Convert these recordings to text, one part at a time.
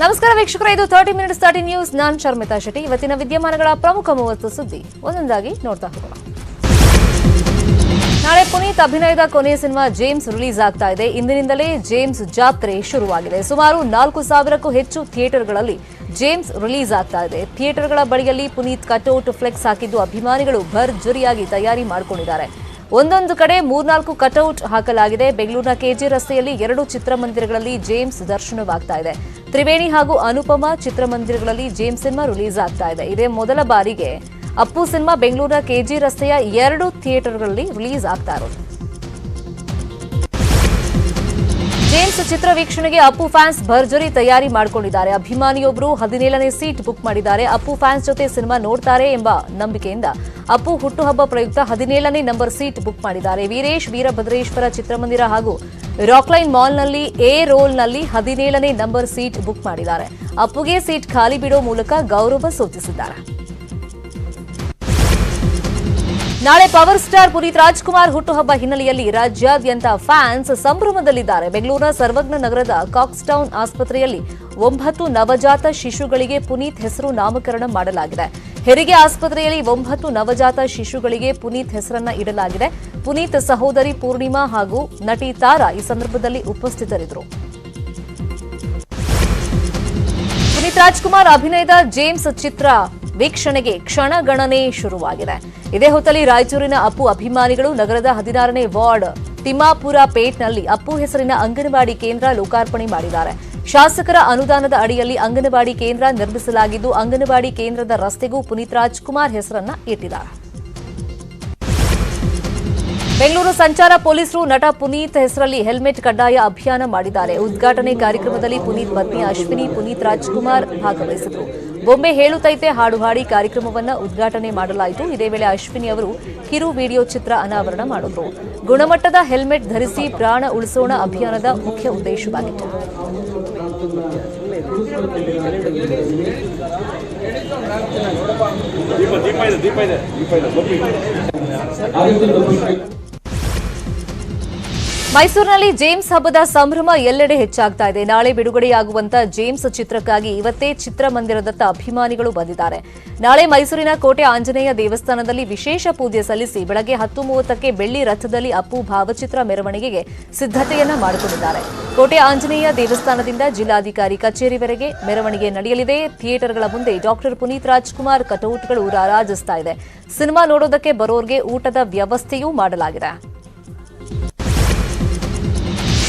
ನಮಸ್ಕಾರ ವೀಕ್ಷಕರೇ, ಇದು 30 ಮಿನಿಟ್ಸ್ 30 ನ್ಯೂಸ್. ನಾನು ಶರ್ಮಿತಾ ಶೆಟ್ಟಿ. ಇವತ್ತಿನ ವಿದ್ಯಮಾನಗಳ ಪ್ರಮುಖ 30 ಸುದ್ದಿ ಒಂದೊಂದಾಗಿ ನೋಡ್ತಾ ಹೋಗೋಣ. ನಾಳೆ ಪುನೀತ್ ಅಭಿನಯದ ಕೊನೆಯ ಸಿನಿಮಾ ಜೇಮ್ಸ್ ರಿಲೀಸ್ ಆಗ್ತಾ ಇದೆ. ಇಂದಿನಿಂದಲೇ ಜೇಮ್ಸ್ ಜಾತ್ರೆ ಶುರುವಾಗಿದೆ. ಸುಮಾರು 4000ಕ್ಕೂ ಹೆಚ್ಚು ಥಿಯೇಟರ್ಗಳಲ್ಲಿ ಜೇಮ್ಸ್ ರಿಲೀಸ್ ಆಗ್ತಾ ಇದೆ. ಥಿಯೇಟರ್ಗಳ ಬಳಿಯಲ್ಲಿ ಪುನೀತ್ ಕಟ್ಔಟ್ ಫ್ಲೆಕ್ಸ್ ಹಾಕಿದ್ದು ಅಭಿಮಾನಿಗಳು ಭರ್ಜರಿಯಾಗಿ ತಯಾರಿ ಮಾಡಿಕೊಂಡಿದ್ದಾರೆ. ಒಂದೊಂದು ಕಡೆ 3-4 ಕಟ್ಔಟ್ ಹಾಕಲಾಗಿದೆ. ಬೆಂಗಳೂರಿನ ಕೆಜಿ ರಸ್ತೆಯಲ್ಲಿ 2 ಚಿತ್ರಮಂದಿರಗಳಲ್ಲಿ ಜೇಮ್ಸ್ ದರ್ಶನವಾಗ್ತಾ ಇದೆ. ತ್ರಿವೇಣಿ ಹಾಗೂ ಅನುಪಮ ಚಿತ್ರಮಂದಿರಗಳಲ್ಲಿ ಜೇಮ್ಸ್ ಸಿನಿಮಾ ರಿಲೀಸ್ ಆಗ್ತಾ ಇದೆ. ಇದೇ ಮೊದಲ ಬಾರಿಗೆ ಅಪ್ಪು ಸಿನಿಮಾ ಬೆಂಗಳೂರಿನ ಕೆಜಿ ರಸ್ತೆಯ 2 ಥಿಯೇಟರ್ಗಳಲ್ಲಿ ರಿಲೀಸ್ ಆಗ್ತಾ ಇರೋದು. ಜೇಮ್ಸ್ ಚಿತ್ರ ವೀಕ್ಷಣೆಗೆ ಅಪ್ಪು ಫ್ಯಾನ್ಸ್ ಭರ್ಜರಿ ತಯಾರಿ ಮಾಡಿಕೊಂಡಿದ್ದಾರೆ. ಅಭಿಮಾನಿಯೊಬ್ಬರು 17ನೇ ಸೀಟ್ ಬುಕ್ ಮಾಡಿದ್ದಾರೆ. ಅಪ್ಪು ಫ್ಯಾನ್ಸ್ ಜೊತೆ ಸಿನಿಮಾ ನೋಡ್ತಾರೆ ಎಂಬ ನಂಬಿಕೆಯಿಂದ ಅಪ್ಪು ಹುಟ್ಟುಹಬ್ಬ ಪ್ರಯುಕ್ತ 17ನೇ ನಂಬರ್ ಸೀಟ್ ಬುಕ್ ಮಾಡಿದ್ದಾರೆ. ವೀರೇಶ್ ವೀರಭದ್ರೇಶ್ವರ ಚಿತ್ರಮಂದಿರ ಹಾಗೂ ರಾಕ್ಲೈನ್ ಮಾಲ್ನಲ್ಲಿ ಎ ರೋಲ್ನಲ್ಲಿ 17ನೇ ನಂಬರ್ ಸೀಟ್ ಬುಕ್ ಮಾಡಿದ್ದಾರೆ. ಅಪ್ಪುಗೆ ಸೀಟ್ ಖಾಲಿ ಬಿಡೋ ಮೂಲಕ ಗೌರವ ಸೂಚಿಸಿದ್ದಾರೆ. ನಾಳೆ ಪವರ್ ಸ್ಟಾರ್ ಪುನೀತ್ ರಾಜ್ಕುಮಾರ್ ಹುಟ್ಟುಹಬ್ಬ ಹಿನ್ನೆಲೆಯಲ್ಲಿ ರಾಜ್ಯಾದ್ಯಂತ ಫ್ಯಾನ್ಸ್ ಸಂಭ್ರಮದಲ್ಲಿದ್ದಾರೆ. ಬೆಂಗಳೂರಿನ ಸರ್ವಜ್ಞ ನಗರದ ಕಾಕ್ಸ್ ಟೌನ್ ಆಸ್ಪತ್ರೆಯಲ್ಲಿ 9 ನವಜಾತ ಶಿಶುಗಳಿಗೆ ಪುನೀತ್ ಹೆಸರು ನಾಮಕರಣ ಮಾಡಲಾಗಿದೆ. ಹೆರಿಗೆ ಆಸ್ಪತ್ರೆಯಲ್ಲಿ 9 ನವಜಾತ ಶಿಶುಗಳಿಗೆ ಪುನೀತ್ ಹೆಸರನ್ನ ಇಡಲಾಗಿದೆ. ಪುನೀತ್ ಸಹೋದರಿ ಪೂರ್ಣಿಮಾ ಹಾಗೂ ನಟಿ ತಾರಾ ಈ ಸಂದರ್ಭದಲ್ಲಿ ಉಪಸ್ಥಿತರಿದ್ದರು. ಪುನೀತ್ ರಾಜ್ಕುಮಾರ್ ಅಭಿನಯದ ಜೇಮ್ಸ್ ಚಿತ್ರ ವೀಕ್ಷಣೆಗೆ ಕ್ಷಣಗಣನೆ ಶುರುವಾಗಿದೆ. ಇದೇ ಹೊತ್ತಲ್ಲಿ ರಾಯಚೂರಿನ ಅಪ್ಪು ಅಭಿಮಾನಿಗಳು ನಗರದ 16ನೇ ವಾರ್ಡ್ ತಿಮ್ಮಾಪುರ ಪೇಟ್ನಲ್ಲಿ ಅಪ್ಪು ಹೆಸರಿನ ಅಂಗನವಾಡಿ ಕೇಂದ್ರ ಲೋಕಾರ್ಪಣೆ ಮಾಡಿದ್ದಾರೆ. ಶಾಸಕರ ಅನುದಾನದ ಅಡಿಯಲ್ಲಿ ಅಂಗನವಾಡಿ ಕೇಂದ್ರ ನಿರ್ಮಿಸಲಾಗಿದ್ದು, ಅಂಗನವಾಡಿ ಕೇಂದ್ರದ ರಸ್ತೆಗೂ ಪುನೀತ್ ರಾಜ್ಕುಮಾರ್ ಹೆಸರನ್ನ ಇಟ್ಟಿದ್ದಾರೆ. ಬೆಂಗಳೂರು ಸಂಚಾರ ಪೊಲೀಸರು ನಟ ಪುನೀತ್ ಹೆಸರಲ್ಲಿ ಹೆಲ್ಮೆಟ್ ಕಡ್ಡಾಯ ಅಭಿಯಾನ ಮಾಡಿದ್ದಾರೆ. ಉದ್ಘಾಟನೆ ಕಾರ್ಯಕ್ರಮದಲ್ಲಿ ಪುನೀತ್ ಪತ್ನಿ ಅಶ್ವಿನಿ ಪುನೀತ್ ರಾಜ್ಕುಮಾರ್ ಭಾಗವಹಿಸಿದರು. ಬೊಂಬೆ ಹೇಳುತ್ತೈತೆ ಹಾಡು ಹಾಡಿ ಕಾರ್ಯಕ್ರಮವನ್ನು ಉದ್ಘಾಟನೆ ಮಾಡಲಾಯಿತು. ಇದೇ ವೇಳೆ ಅಶ್ವಿನಿ ಅವರು ಕಿರು ವಿಡಿಯೋ ಚಿತ್ರ ಅನಾವರಣ ಮಾಡಿದ್ರು. ಗುಣಮಟ್ಟದ ಹೆಲ್ಮೆಟ್ ಧರಿಸಿ ಪ್ರಾಣ ಉಳಿಸೋಣ ಅಭಿಯಾನದ ಮುಖ್ಯ ಉದ್ದೇಶವಾಗಿತ್ತು. ಮೈಸೂರಿನಲ್ಲಿ ಜೇಮ್ಸ್ ಹಬ್ಬದ ಸಂಭ್ರಮ ಎಲ್ಲೆಡೆ ಹೆಚ್ಚಾಗ್ತಾ ಇದೆ. ನಾಳೆ ಬಿಡುಗಡೆಯಾಗುವಂತ ಜೇಮ್ಸ್ ಚಿತ್ರಕ್ಕಾಗಿ ಇವತ್ತೇ ಚಿತ್ರಮಂದಿರದತ್ತ ಅಭಿಮಾನಿಗಳು ಬಂದಿದ್ದಾರೆ. ನಾಳೆ ಮೈಸೂರಿನ ಕೋಟೆ ಆಂಜನೇಯ ದೇವಸ್ಥಾನದಲ್ಲಿ ವಿಶೇಷ ಪೂಜೆ ಸಲ್ಲಿಸಿ ಬೆಳಗ್ಗೆ 10:30ಕ್ಕೆ ಬೆಳ್ಳಿ ರಥದಲ್ಲಿ ಅಪ್ಪು ಭಾವಚಿತ್ರ ಮೆರವಣಿಗೆಗೆ ಸಿದ್ಧತೆಯನ್ನ ಮಾಡಿಕೊಂಡಿದ್ದಾರೆ. ಕೋಟೆ ಆಂಜನೇಯ ದೇವಸ್ಥಾನದಿಂದ ಜಿಲ್ಲಾಧಿಕಾರಿ ಕಚೇರಿವರೆಗೆ ಮೆರವಣಿಗೆ ನಡೆಯಲಿದೆ. ಥಿಯೇಟರ್ಗಳ ಮುಂದೆ ಡಾಕ್ಟರ್ ಪುನೀತ್ ರಾಜ್ಕುಮಾರ್ ಕಟೌಟ್ಗಳು ರಾರಾಜಿಸ್ತಾ ಇದೆ. ಸಿನಿಮಾ ನೋಡೋದಕ್ಕೆ ಬರೋರ್ಗೆ ಊಟದ ವ್ಯವಸ್ಥೆಯೂ ಮಾಡಲಾಗಿದೆ.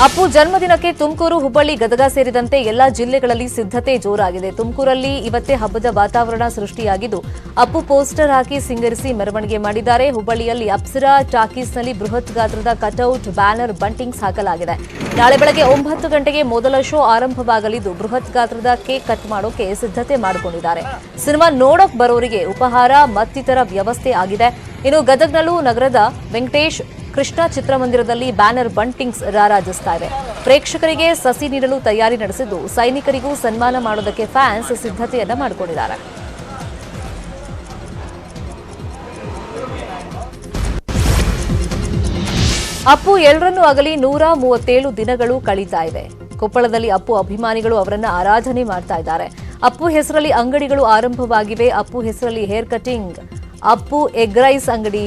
ಅಪ್ಪು ಜನ್ಮದಿನಕ್ಕೆ ತುಮಕೂರು, ಹುಬ್ಬಳ್ಳಿ, ಗದಗ ಸೇರಿದಂತೆ ಎಲ್ಲಾ ಜಿಲ್ಲೆಗಳಲ್ಲಿ ಸಿದ್ಧತೆ ಜೋರಾಗಿದೆ. ತುಮಕೂರಲ್ಲಿ ಇವತ್ತೇ ಹಬ್ಬದ ವಾತಾವರಣ ಸೃಷ್ಟಿಯಾಗಿದ್ದು, ಅಪ್ಪು ಪೋಸ್ಟರ್ ಹಾಕಿ ಸಿಂಗರಿಸಿ ಮೆರವಣಿಗೆ ಮಾಡಿದ್ದಾರೆ. ಹುಬ್ಬಳ್ಳಿಯಲ್ಲಿ ಅಪ್ಸರಾ ಟಾಕೀಸ್ನಲ್ಲಿ ಬೃಹತ್ ಗಾತ್ರದ ಕಟೌಟ್, ಬ್ಯಾನರ್, ಬಂಟಿಂಗ್ಸ್ ಹಾಕಲಾಗಿದೆ. ನಾಳೆ ಬೆಳಗ್ಗೆ 9 ಗಂಟೆಗೆ ಮೊದಲ ಶೋ ಆರಂಭವಾಗಲಿದ್ದು, ಬೃಹತ್ ಗಾತ್ರದ ಕೇಕ್ ಕಟ್ ಮಾಡೋಕೆ ಸಿದ್ಧತೆ ಮಾಡಿಕೊಂಡಿದ್ದಾರೆ. ಸಿನಿಮಾ ನೋಡೋಕ್ ಬರೋರಿಗೆ ಉಪಹಾರ ಮತ್ತಿತರ ವ್ಯವಸ್ಥೆ ಆಗಿದೆ. ಇನ್ನು ಗದಗ್ನಲ್ಲೂ ನಗರದ ವೆಂಕಟೇಶ್ ಕೃಷ್ಣ ಚಿತ್ರಮಂದಿರದಲ್ಲಿ ಬ್ಯಾನರ್ ಬಂಟಿಂಗ್ಸ್ ರಾರಾಜಿಸ್ತಾ ಇದೆ. ಪ್ರೇಕ್ಷಕರಿಗೆ ಸಸಿ ನೀಡಲು ತಯಾರಿ ನಡೆಸಿದ್ದು, ಸೈನಿಕರಿಗೂ ಸನ್ಮಾನ ಮಾಡೋದಕ್ಕೆ ಫ್ಯಾನ್ಸ್ ಸಿದ್ಧತೆಯನ್ನ ಮಾಡಿಕೊಂಡಿದ್ದಾರೆ. ಅಪ್ಪು ಎಲ್ಲರನ್ನೂ ಅಗಲಿ 137 ದಿನಗಳು ಕಳೀತಾ ಇದೆ. ಕೊಪ್ಪಳದಲ್ಲಿ ಅಪ್ಪು ಅಭಿಮಾನಿಗಳು ಅವರನ್ನ ಆರಾಧನೆ ಮಾಡ್ತಾ ಇದ್ದಾರೆ. ಅಪ್ಪು ಹೆಸರಲ್ಲಿ ಅಂಗಡಿಗಳು ಆರಂಭವಾಗಿವೆ. ಅಪ್ಪು ಹೆಸರಲ್ಲಿ hair cutting, Appu egg rice ಅಂಗಡಿ,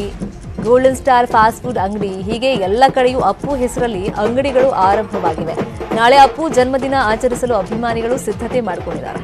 ಗೋಲ್ಡನ್ ಸ್ಟಾರ್ ಫಾಸ್ಟ್ ಫುಡ್ ಅಂಗಡಿ, ಹೀಗೆ ಎಲ್ಲ ಕಡೆಯೂ ಅಪ್ಪು ಹೆಸರಲ್ಲಿ ಅಂಗಡಿಗಳು ಆರಂಭವಾಗಿವೆ. ನಾಳೆ ಅಪ್ಪು ಜನ್ಮದಿನ ಆಚರಿಸಲು ಅಭಿಮಾನಿಗಳು ಸಿದ್ಧತೆ ಮಾಡಿಕೊಂಡಿದ್ದಾರೆ.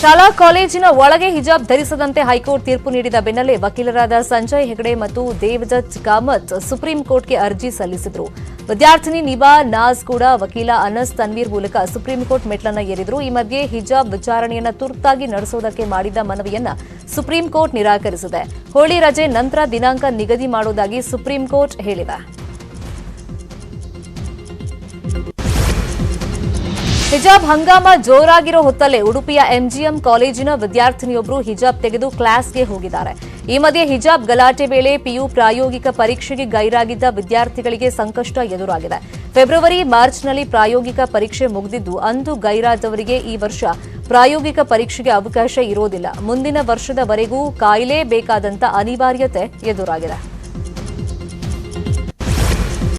ಶಾಲಾ ಕಾಲೇಜಿನ ಒಳಗೆ ಹಿಜಾಬ್ ಧರಿಸದಂತೆ ಹೈಕೋರ್ಟ್ ತೀರ್ಪು ನೀಡಿದ ಬೆನ್ನಲ್ಲೇ ವಕೀಲರಾದ ಸಂಜಯ್ ಹೆಗಡೆ ಮತ್ತು ದೇವದತ್ ಕಾಮತ್ ಸುಪ್ರೀಂ ಕೋರ್ಟ್ಗೆ ಅರ್ಜಿ ಸಲ್ಲಿಸಿದರು. ವಿದ್ಯಾರ್ಥಿನಿ ನಿಬಾ ನಾಜ್ ಕೂಡ ವಕೀಲ ಅನಸ್ ತನ್ವೀರ್ ಮೂಲಕ ಸುಪ್ರೀಂ ಕೋರ್ಟ್ ಮೆಟ್ಲನ್ನ ಏರಿದ್ರು. ಈ ಮಧ್ಯೆ ಹಿಜಾಬ್ ವಿಚಾರಣೆಯನ್ನ ತುರ್ತಾಗಿ ನಡೆಸೋದಕ್ಕೆ ಮಾಡಿದ್ದ ಮನವಿಯನ್ನ ಸುಪ್ರೀಂ ಕೋರ್ಟ್ ನಿರಾಕರಿಸಿದೆ. ಹೋಳಿ ರಜೆ ನಂತರ ದಿನಾಂಕ ನಿಗದಿ ಮಾಡುವುದಾಗಿ ಸುಪ್ರೀಂ ಕೋರ್ಟ್ ಹೇಳಿದೆ. ಹಿಜಾಬ್ ಹಂಗಾಮ ಜೋರಾಗಿರೋ ಹೊತ್ತಲ್ಲೇ ಉಡುಪಿಯ ಎಂಜಿಎಂ ಕಾಲೇಜಿನ ವಿದ್ಯಾರ್ಥಿನಿಯೊಬ್ಬರು ಹಿಜಾಬ್ ತೆಗೆದು ಕ್ಲಾಸ್ಗೆ ಹೋಗಿದ್ದಾರೆ. ಈ ಮಧ್ಯೆ ಹಿಜಾಬ್ ಗಲಾಟೆ ವೇಳೆ ಪಿಯು ಪ್ರಾಯೋಗಿಕ ಪರೀಕ್ಷೆಗೆ ಗೈರಾಗಿದ್ದ ವಿದ್ಯಾರ್ಥಿಗಳಿಗೆ ಸಂಕಷ್ಟ ಎದುರಾಗಿದೆ. ಫೆಬ್ರವರಿ, ಮಾರ್ಚ್ನಲ್ಲಿ ಪ್ರಾಯೋಗಿಕ ಪರೀಕ್ಷೆ ಮುಗಿದಿದ್ದು, ಅಂದು ಗೈರಾದವರಿಗೆ ಈ ವರ್ಷ ಪ್ರಾಯೋಗಿಕ ಪರೀಕ್ಷೆಗೆ ಅವಕಾಶ ಇರೋದಿಲ್ಲ. ಮುಂದಿನ ವರ್ಷದವರೆಗೂ ಕಾಯಲೇಬೇಕಾದಂತ ಅನಿವಾರ್ಯತೆ ಎದುರಾಗಿದೆ.